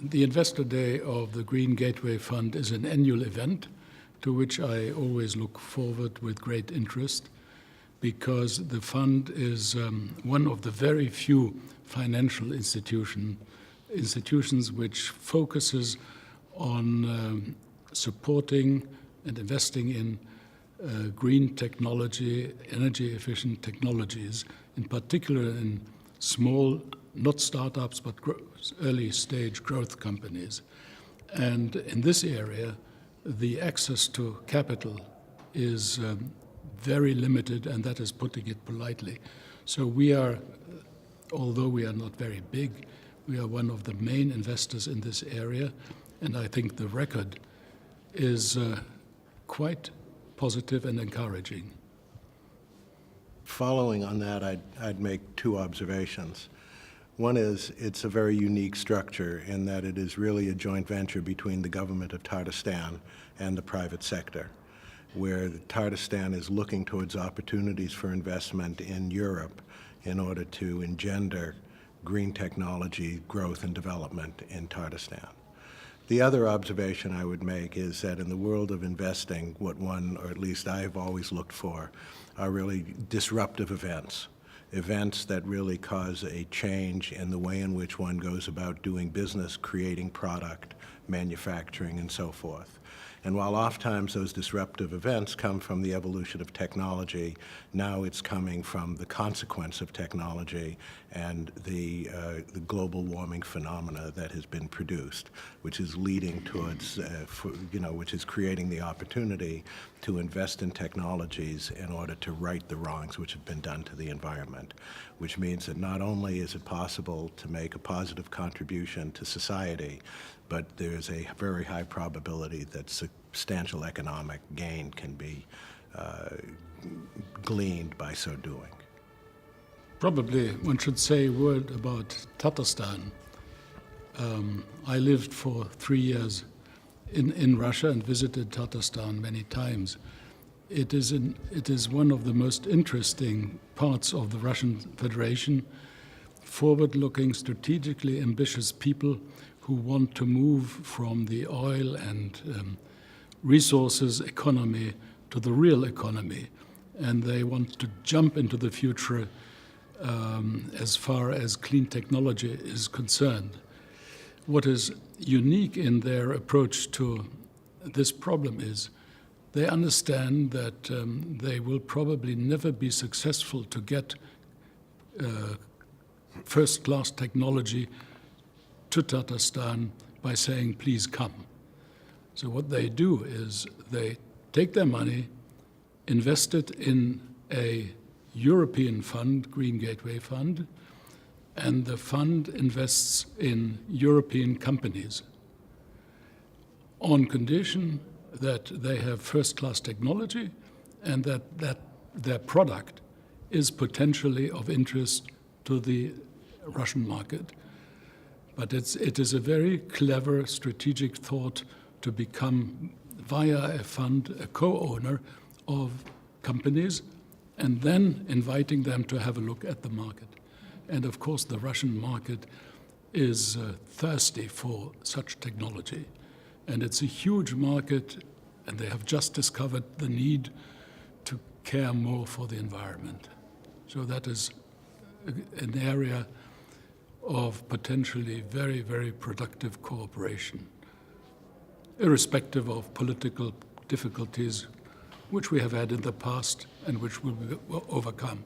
The Investor Day of the Green Gateway Fund is an annual event to which I always look forward with great interest, because the fund is one of the very few financial institutions which focuses on supporting and investing in green technology, energy-efficient technologies, in particular in small, not startups, but early-stage growth companies. And in this area, the access to capital is very limited, and that is putting it politely. So we are, although we are not very big, we are one of the main investors in this area, and I think the record is quite positive and encouraging. Following on that, I'd make two observations. One is it's a very unique structure in that it is really a joint venture between the government of Tatarstan and the private sector, where Tatarstan is looking towards opportunities for investment in Europe in order to engender green technology growth and development in Tatarstan. The other observation I would make is that in the world of investing, what one, or at least I've always looked for, are really disruptive events that really cause a change in the way in which one goes about doing business, creating product, manufacturing, and so forth. And while oftentimes those disruptive events come from the evolution of technology, now it's coming from the consequence of technology and the global warming phenomena that has been produced, which is leading towards, which is creating the opportunity to invest in technologies in order to right the wrongs which have been done to the environment, which means that not only is it possible to make a positive contribution to society, but there's a very high probability that substantial economic gain can be gleaned by so doing. Probably one should say a word about Tatarstan. I lived for 3 years in Russia and visited Tatarstan many times. It is one of the most interesting parts of the Russian Federation, forward-looking, strategically ambitious people who want to move from the oil and resources economy to the real economy. And they want to jump into the future as far as clean technology is concerned. What is unique in their approach to this problem is they understand that they will probably never be successful to get first-class technology to Tatarstan by saying, please come. So what they do is they take their money, invest it in a European fund, Green Gateway Fund, and the fund invests in European companies on condition that they have first-class technology and that their product is potentially of interest to the Russian market. But it is a very clever strategic thought to become, via a fund, a co-owner of companies, and then inviting them to have a look at the market. And of course, the Russian market is thirsty for such technology. And it's a huge market, and they have just discovered the need to care more for the environment. So that is an area of potentially very, very productive cooperation, irrespective of political difficulties which we have had in the past and which will be overcome.